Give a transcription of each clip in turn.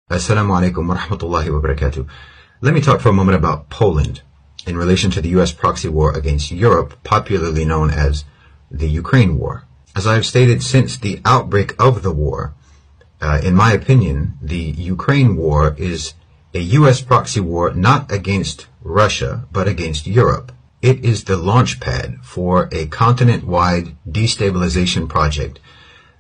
Assalamu alaikum wa rahmatullahi wa barakatuh. Let me talk for a moment about Poland in relation to the U.S. proxy war against Europe, popularly known as the Ukraine war. As I've stated since the outbreak of the war, in my opinion, the Ukraine war is a U.S. proxy war not against Russia, but against Europe. It is the launch pad for a continent-wide destabilization project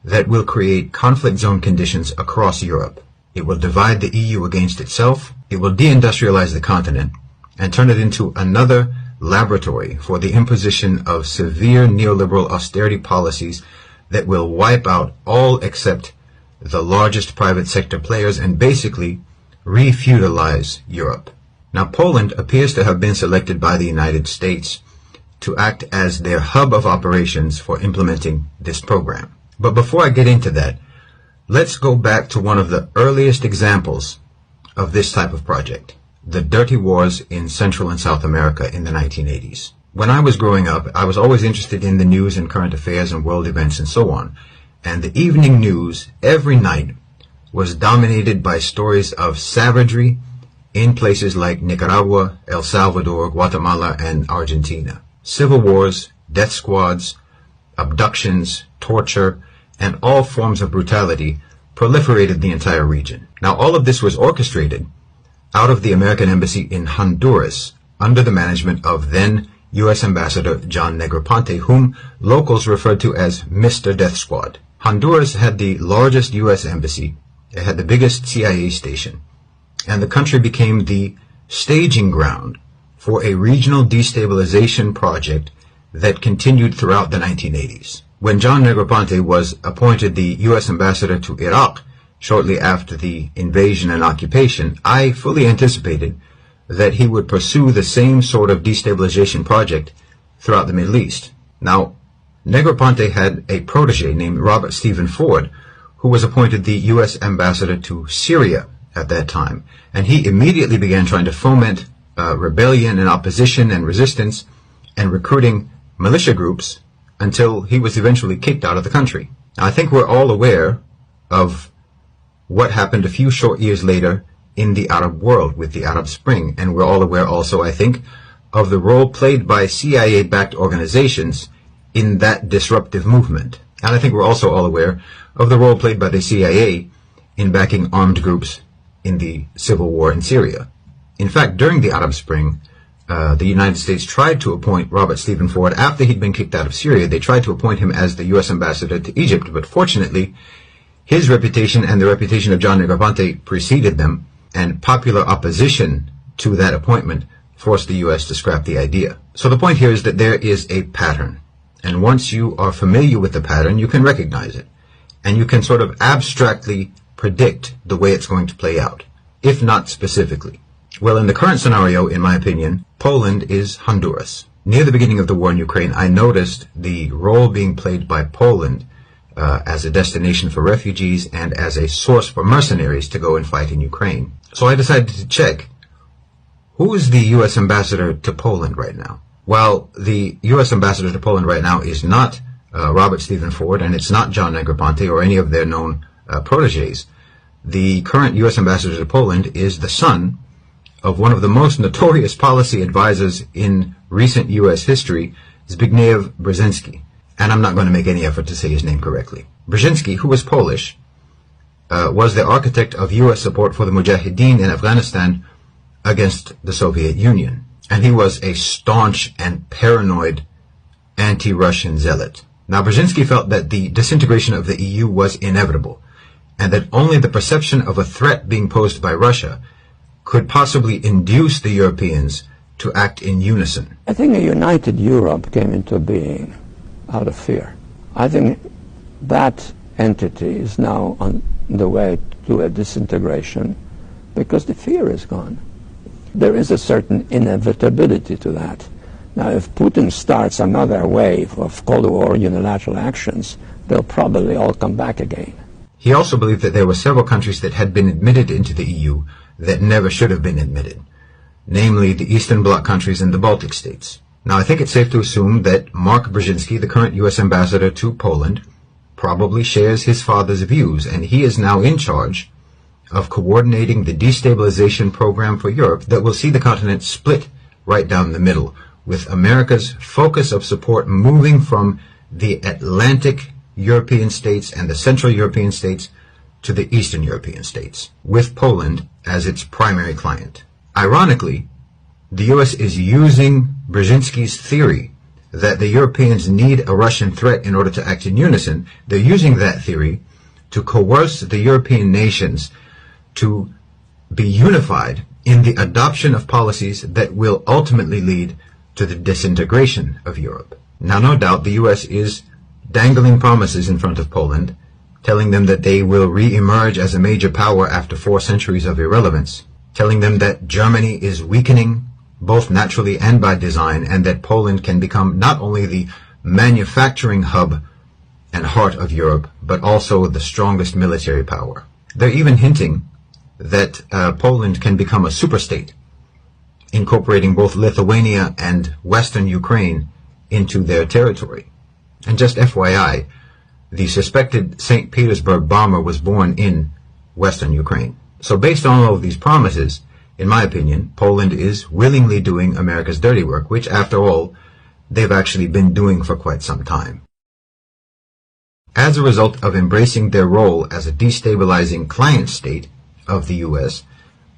that will create conflict zone conditions across Europe. It will divide the EU against itself, it will deindustrialize the continent, and turn it into another laboratory for the imposition of severe neoliberal austerity policies that will wipe out all except the largest private sector players and basically re-feudalize Europe. Now, Poland appears to have been selected by the United States to act as their hub of operations for implementing this program. But before I get into that, let's go back to one of the earliest examples of this type of project, the dirty wars in Central and South America in the 1980s. When I was growing up, I was always interested in the news and current affairs and world events and so on. And the evening news every night was dominated by stories of savagery in places like Nicaragua, El Salvador, Guatemala, and Argentina. Civil wars, death squads, abductions, torture, and all forms of brutality proliferated the entire region. Now, all of this was orchestrated out of the American embassy in Honduras under the management of then U.S. Ambassador John Negroponte, whom locals referred to as Mr. Death Squad. Honduras had the largest U.S. embassy, it had the biggest CIA station, and the country became the staging ground for a regional destabilization project that continued throughout the 1980s. When John Negroponte was appointed the U.S. ambassador to Iraq shortly after the invasion and occupation, I fully anticipated that he would pursue the same sort of destabilization project throughout the Middle East. Now, Negroponte had a protege named Robert Stephen Ford, who was appointed the U.S. ambassador to Syria at that time, and he immediately began trying to foment rebellion and opposition and resistance and recruiting militia groups until he was eventually kicked out of the country. Now, I think we're all aware of what happened a few short years later in the Arab world with the Arab Spring, and we're all aware also, I think, of the role played by CIA-backed organizations in that disruptive movement. And I think we're also all aware of the role played by the CIA in backing armed groups in the civil war in Syria. In fact, during the Arab Spring, the United States tried to appoint Robert Stephen Ford after he'd been kicked out of Syria. They tried to appoint him as the U.S. ambassador to Egypt, but fortunately, his reputation and the reputation of John Negroponte preceded them, and popular opposition to that appointment forced the U.S. to scrap the idea. So the point here is that there is a pattern, and once you are familiar with the pattern, you can recognize it, and you can sort of abstractly predict the way it's going to play out, if not specifically. Well, in the current scenario, in my opinion, Poland is Honduras. Near the beginning of the war in Ukraine, I noticed the role being played by Poland as a destination for refugees and as a source for mercenaries to go and fight in Ukraine. So I decided to check, who is the U.S. ambassador to Poland right now? Well, the U.S. ambassador to Poland right now is not Robert Stephen Ford, and it's not John Negroponte or any of their known proteges. The current U.S. ambassador to Poland is the son of one of the most notorious policy advisors in recent U.S. history, Zbigniew Brzezinski. And I'm not going to make any effort to say his name correctly. Brzezinski, who was Polish, was the architect of U.S. support for the Mujahideen in Afghanistan against the Soviet Union. And he was a staunch and paranoid anti-Russian zealot. Now, Brzezinski felt that the disintegration of the EU was inevitable, and that only the perception of a threat being posed by Russia could possibly induce the Europeans to act in unison. I think a united Europe came into being out of fear. I think that entity is now on the way to a disintegration because the fear is gone. There is a certain inevitability to that. Now, if Putin starts another wave of Cold War unilateral actions, they'll probably all come back again. He also believed that there were several countries that had been admitted into the EU that never should have been admitted, namely the Eastern Bloc countries and the Baltic states. Now, I think it's safe to assume that Mark Brzezinski, the current U.S. ambassador to Poland, probably shares his father's views, and he is now in charge of coordinating the destabilization program for Europe that will see the continent split right down the middle, with America's focus of support moving from the Atlantic European states and the Central European states to the Eastern European states, with Poland as its primary client. Ironically, the U.S. is using Brzezinski's theory that the Europeans need a Russian threat in order to act in unison. They're using that theory to coerce the European nations to be unified in the adoption of policies that will ultimately lead to the disintegration of Europe. Now, no doubt, the U.S. is dangling promises in front of Poland, telling them that they will re-emerge as a major power after 4 centuries of irrelevance, telling them that Germany is weakening both naturally and by design, and that Poland can become not only the manufacturing hub and heart of Europe, but also the strongest military power. They're even hinting that Poland can become a superstate, incorporating both Lithuania and Western Ukraine into their territory. And just FYI, the suspected St. Petersburg bomber was born in Western Ukraine. So based on all of these promises, in my opinion, Poland is willingly doing America's dirty work, which, after all, they've actually been doing for quite some time. As a result of embracing their role as a destabilizing client state of the U.S.,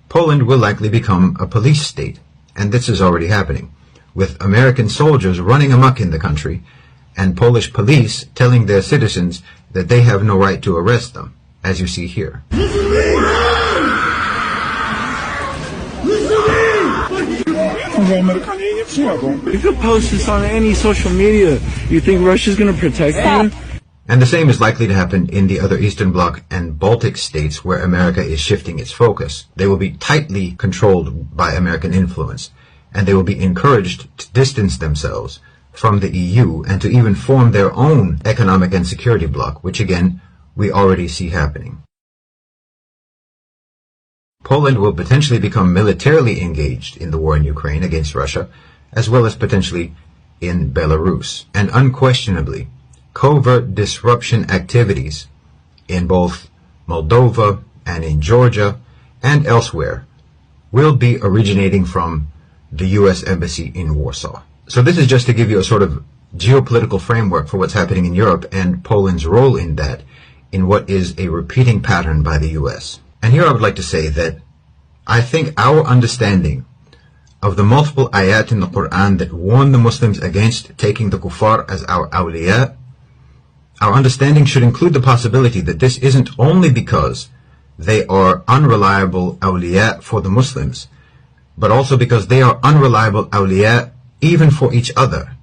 Poland will likely become a police state, and this is already happening, with American soldiers running amok in the country and Polish police telling their citizens that they have no right to arrest them, as you see here. If you post this on any social media, you think Russia's going to protect you? And the same is likely to happen in the other Eastern Bloc and Baltic states where America is shifting its focus. They will be tightly controlled by American influence, and they will be encouraged to distance themselves from the EU and to even form their own economic and security bloc, which again, we already see happening. Poland will potentially become militarily engaged in the war in Ukraine against Russia, as well as potentially in Belarus. And unquestionably, covert disruption activities in both Moldova and in Georgia and elsewhere will be originating from the U.S. Embassy in Warsaw. So this is just to give you a sort of geopolitical framework for what's happening in Europe and Poland's role in that, in what is a repeating pattern by the U.S. And here I would like to say that I think our understanding of the multiple ayat in the Quran that warn the Muslims against taking the kuffar as our awliya, our understanding should include the possibility that this isn't only because they are unreliable awliya for the Muslims, but also because they are unreliable awliya even for each other.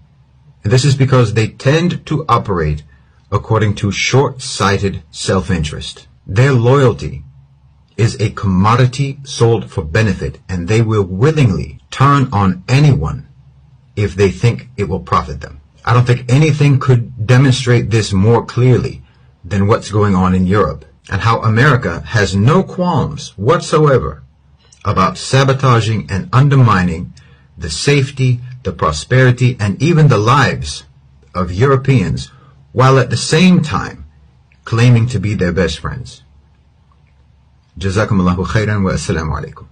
And this is because they tend to operate according to short-sighted self-interest. Their loyalty is a commodity sold for benefit, and they will willingly turn on anyone if they think it will profit them. I don't think anything could demonstrate this more clearly than what's going on in Europe, and how America has no qualms whatsoever about sabotaging and undermining the safety, the prosperity, and even the lives of Europeans, while at the same time claiming to be their best friends. Jazakumullahu khairan wa assalamu alaikum.